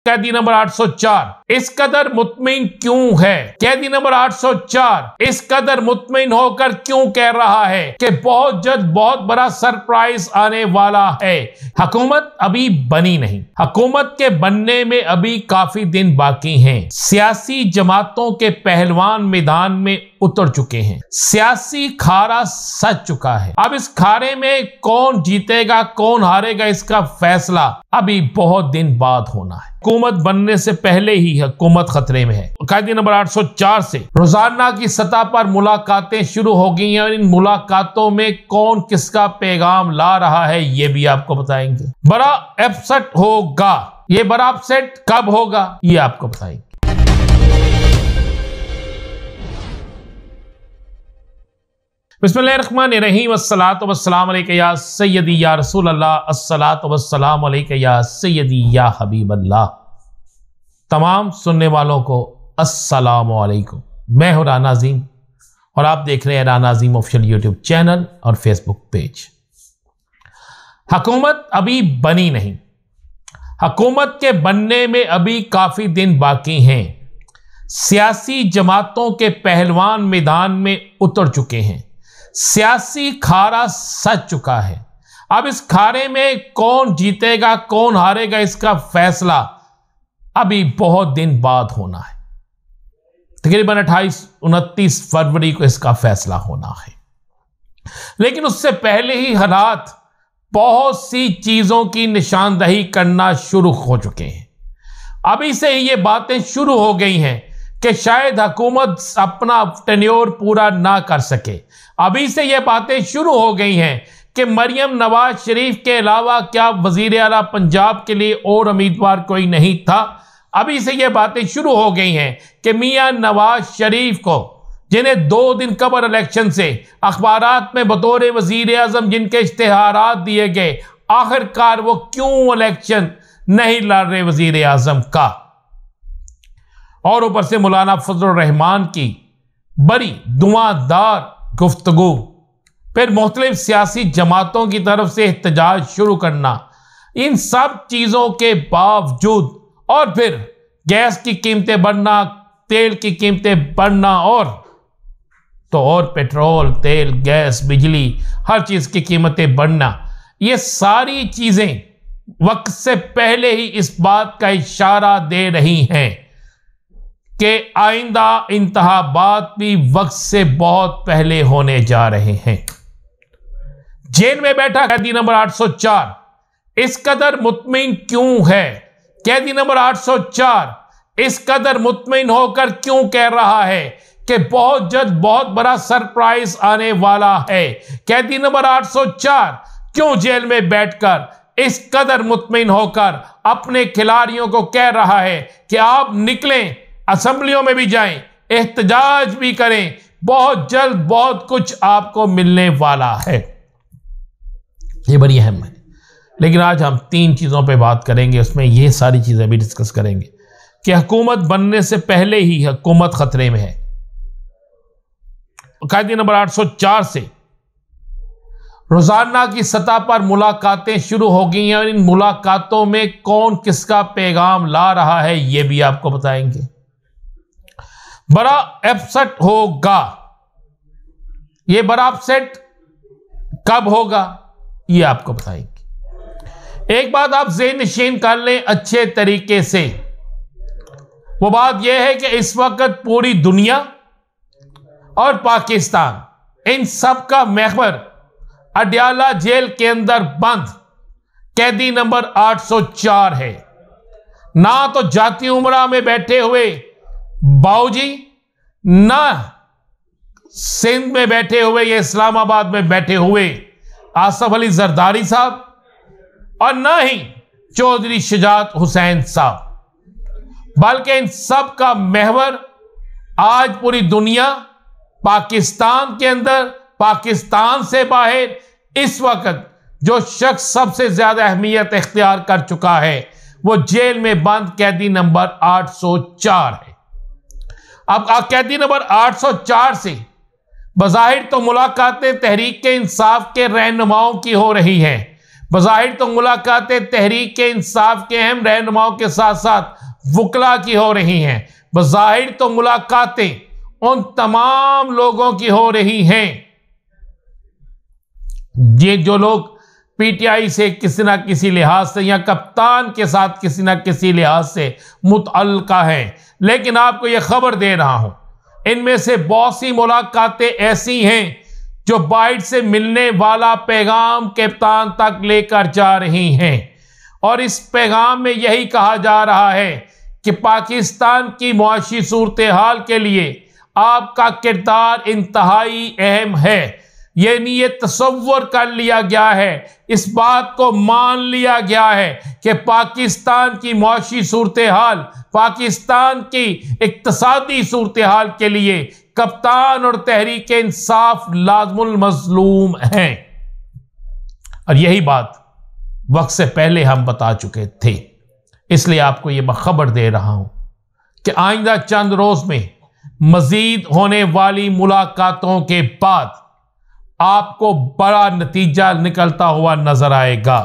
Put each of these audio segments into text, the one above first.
कैदी नंबर 804 इस कदर मुतमिन क्यों है? कैदी नंबर 804 इस कदर मुतमिन होकर क्यों कह रहा है कि बहुत जल्द बहुत बड़ा सरप्राइज आने वाला है? हुकूमत अभी बनी नहीं, हुकूमत के बनने में अभी काफी दिन बाकी हैं। सियासी जमातों के पहलवान मैदान में उतर चुके हैं, सियासी खारा सज चुका है। अब इस खारे में कौन जीतेगा कौन हारेगा इसका फैसला अभी बहुत दिन बाद होना है। हुकूमत बनने से पहले ही हुकूमत खतरे में है। कैदी नंबर 804 से रोजाना की सतह पर मुलाकातें शुरू हो गई हैं और इन मुलाकातों में कौन किसका पैगाम ला रहा है ये भी आपको बताएंगे। बड़ा अपसेट होगा, ये बड़ा अपसेट कब होगा ये आपको बताएंगे। बिस्मिल्लाहिर्रहमानिर्रहीम, अस्सलातु वस्सलामु अलैका या सय्यदी या रसूल अल्लाह, अस्सलातु वस्सलामु अलैका या सय्यदी या हबीब अल्लाह। तमाम सुनने वालों को अस्सलामु अलैकुम। मैं हूं राना अज़ीम और आप देख रहे हैं राना अज़ीम ऑफिशियल यूट्यूब चैनल और फेसबुक पेज। हुकूमत अभी बनी नहीं, हुकूमत के बनने में अभी काफी दिन बाकी हैं। सियासी जमातों के पहलवान मैदान में उतर चुके हैं, सियासी खारा सज चुका है। अब इस खारे में कौन जीतेगा कौन हारेगा इसका फैसला अभी बहुत दिन बाद होना है। तकरीबन 28-29 फरवरी को इसका फैसला होना है, लेकिन उससे पहले ही हालात बहुत सी चीजों की निशानदही करना शुरू हो चुके हैं। अभी से ही ये बातें शुरू हो गई हैं कि शायद हुकूमत अपना टेन्योर पूरा ना कर सके। अभी से ये बातें शुरू हो गई हैं कि मरियम नवाज शरीफ के अलावा क्या वजीर आला पंजाब के लिए और उम्मीदवार कोई नहीं था। अभी से ये बातें शुरू हो गई हैं कि मियां नवाज शरीफ को, जिन्हें 2 दिन कबल इलेक्शन से अखबारात में बतौर वजीर आजम जिनके इश्तिहारात दिए गए, आखिरकार वो क्यों इलेक्शन नहीं लड़ रहे वजीर आजम का। और ऊपर से मौलाना फजलुर रहमान की बड़ी धुआंधार गुफ्तगू, फिर मुख्तलिफ सियासी जमातों की तरफ से एहतजाज शुरू करना, इन सब चीज़ों के बावजूद और फिर गैस की कीमतें बढ़ना, तेल की कीमतें बढ़ना और पेट्रोल, तेल, गैस, बिजली, हर चीज़ की कीमतें बढ़ना, ये सारी चीज़ें वक्त से पहले ही इस बात का इशारा दे रही हैं कि आइंदा इंतखाबात भी वक्त से बहुत पहले होने जा रहे हैं। जेल में बैठा कैदी नंबर 804 इस कदर मुतमिन क्यों है? कैदी नंबर 804 इस कदर मुतमिन होकर क्यों कह रहा है कि बहुत जल्द बहुत बड़ा सरप्राइज आने वाला है? कैदी नंबर 804 क्यों जेल में बैठकर इस कदर मुतमिन होकर अपने खिलाड़ियों को कह रहा है कि आप निकलें, असेंबलियों में भी जाएं, एहतजाज भी करें, बहुत जल्द बहुत कुछ आपको मिलने वाला है। ये बड़ी अहम है, लेकिन आज हम 3 चीजों पे बात करेंगे, उसमें ये सारी चीजें भी डिस्कस करेंगे कि हुकूमत बनने से पहले ही हुकूमत खतरे में है। कैदी नंबर 804 से रोजाना की सतह पर मुलाकातें शुरू हो गई हैं और इन मुलाकातों में कौन किसका पैगाम ला रहा है ये भी आपको बताएंगे। बड़ा अपसेट होगा, ये बड़ा अपसेट कब होगा ये आपको बताएंगे। एक बात आप ज़हन नशीन कर लें अच्छे तरीके से, वो बात यह है कि इस वक्त पूरी दुनिया और पाकिस्तान, इन सब का महवर अडयाला जेल के अंदर बंद कैदी नंबर 804 है। ना तो जाती उमरा में बैठे हुए बाऊजी, ना सिंध में बैठे हुए या इस्लामाबाद में बैठे हुए आसफ अली जरदारी साहब, और ना ही चौधरी शुजात हुसैन साहब, बल्कि इन सब का महवर आज पूरी दुनिया, पाकिस्तान के अंदर, पाकिस्तान से बाहर, इस वक्त जो शख्स सबसे ज्यादा अहमियत इख्तियार कर चुका है वो जेल में बंद कैदी नंबर 804 है। अब कैदी नंबर 804 से बज़ाहिर तो मुलाकातें तहरीक इंसाफ के रहनुमाओं की हो रही हैं, बज़ाहिर तो मुलाकातें तहरीक इंसाफ के अहम रहनुमाओं के साथ साथ वकला की हो रही हैं। बज़ाहिर तो मुलाकातें उन तमाम लोगों की हो रही हैं ये जो लोग पीटीआई से किसी ना किसी लिहाज से या कप्तान के साथ किसी ना किसी लिहाज से मुतअल्लिका हैं। लेकिन आपको यह खबर दे रहा हूं, इनमें से बहुत सी मुलाकातें ऐसी हैं जो बाइट से मिलने वाला पैगाम कप्तान तक लेकर जा रही हैं और इस पैगाम में यही कहा जा रहा है कि पाकिस्तान की मुआशी सूरत हाल के लिए आपका किरदार इंतहाई अहम है। यानी ये तसव्वुर कर लिया गया है, इस बात को मान लिया गया है कि पाकिस्तान की मुआशी सूरत हाल, पाकिस्तान की इक्तसादी सूरत हाल के लिए कप्तान और तहरीक इंसाफ लाज़िमुल मज़लूम हैं। और यही बात वक्त से पहले हम बता चुके थे, इसलिए आपको यह खबर दे रहा हूं कि आइंदा चंद रोज में मजीद होने वाली मुलाकातों के बाद आपको बड़ा नतीजा निकलता हुआ नजर आएगा।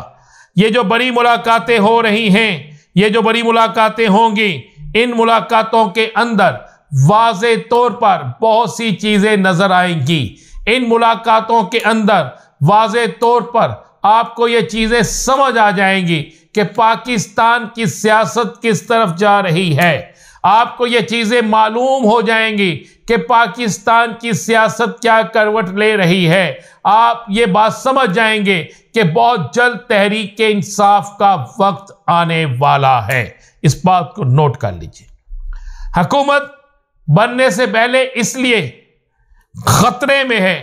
ये जो बड़ी मुलाकातें हो रही हैं, ये जो बड़ी मुलाकातें होंगी, इन मुलाकातों के अंदर वाज़े तौर पर बहुत सी चीजें नजर आएंगी। इन मुलाकातों के अंदर वाज़े तौर पर आपको ये चीजें समझ आ जाएंगी कि पाकिस्तान की सियासत किस तरफ जा रही है। आपको ये चीजें मालूम हो जाएंगी कि पाकिस्तान की सियासत क्या करवट ले रही है। आप ये बात समझ जाएंगे कि बहुत जल्द तहरीक इंसाफ का वक्त आने वाला है। इस बात को नोट कर लीजिए। हुकूमत बनने से पहले इसलिए खतरे में है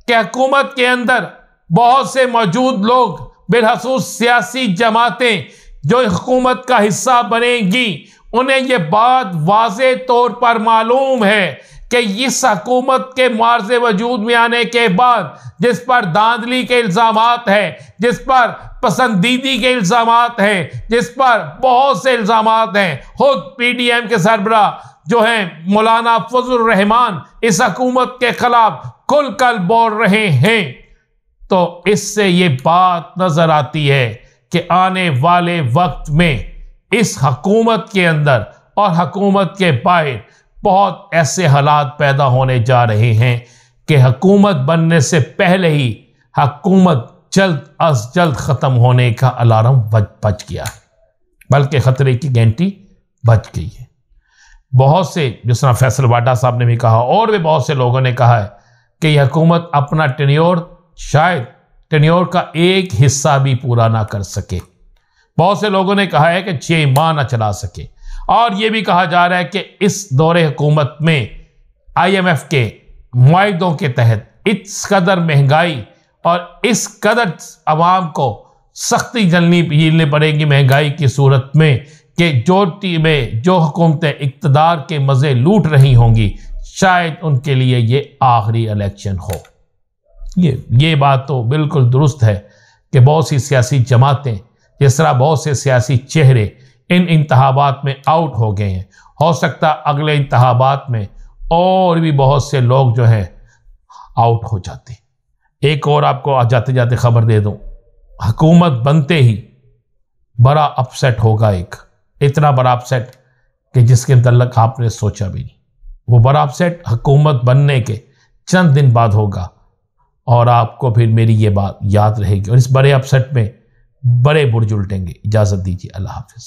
कि हुकूमत के अंदर बहुत से मौजूद लोग, बिलखसूस सियासी जमातें जो हुकूमत का हिस्सा बनेंगी, उन्हें यह बात वाज़े तौर पर मालूम है कि इस हुकूमत के मार्ज़े वजूद में आने के बाद जिस पर धांधली के इल्ज़ामात हैं, जिस पर पसंदीदी के इल्ज़ामात हैं, जिस पर बहुत से इल्ज़ामात हैं, खुद पीडीएम के सरबराह जो हैं मौलाना फजल रहमान इस हुकूमत के खिलाफ खुलकर बोल रहे हैं, तो इससे ये बात नजर आती है कि आने वाले वक्त में इस हुकूमत के अंदर और हुकूमत के बाहर बहुत ऐसे हालात पैदा होने जा रहे हैं कि हुकूमत बनने से पहले ही हुकूमत जल्द अज जल्द ख़त्म होने का अलार्म बज गया है, बल्कि ख़तरे की घंटी बज गई है। बहुत से, जिस तरह फैसल वाडा साहब ने भी कहा और भी बहुत से लोगों ने कहा है कि यह हुकूमत अपना टेन्योर, शायद टेन्योर का एक हिस्सा भी पूरा ना कर सके। बहुत से लोगों ने कहा है कि 6 माह ना चला सके। और यह भी कहा जा रहा है कि इस दौरे हुकूमत में IMF के मुआहिदों के तहत इस कदर महंगाई और इस कदर अवाम को सख्ती झेलनी पड़ेगी महंगाई की सूरत में कि जो हुकूमतें इक़्तिदार के मज़े लूट रही होंगी, शायद उनके लिए ये आखिरी इलेक्शन हो। ये बात तो बिल्कुल दुरुस्त है कि बहुत सी सियासी जमातें, जिस तरह बहुत से सियासी चेहरे इन इंतखाबात में आउट हो गए हैं, हो सकता अगले इंतखाबात में और भी बहुत से लोग जो हैं आउट हो जाते। एक और आपको जाते जाते खबर दे दूं, हुकूमत बनते ही बड़ा अपसेट होगा, एक इतना बड़ा अपसेट कि जिसके मतलब आपने सोचा भी नहीं। वो बड़ा अपसेट हुकूमत बनने के चंद दिन बाद होगा और आपको फिर मेरी ये बात याद रहेगी और इस बड़े अपसेट में बड़े बुर्ज उल्टेंगे। इजाज़त दीजिए, अल्लाह हाफ़िज़।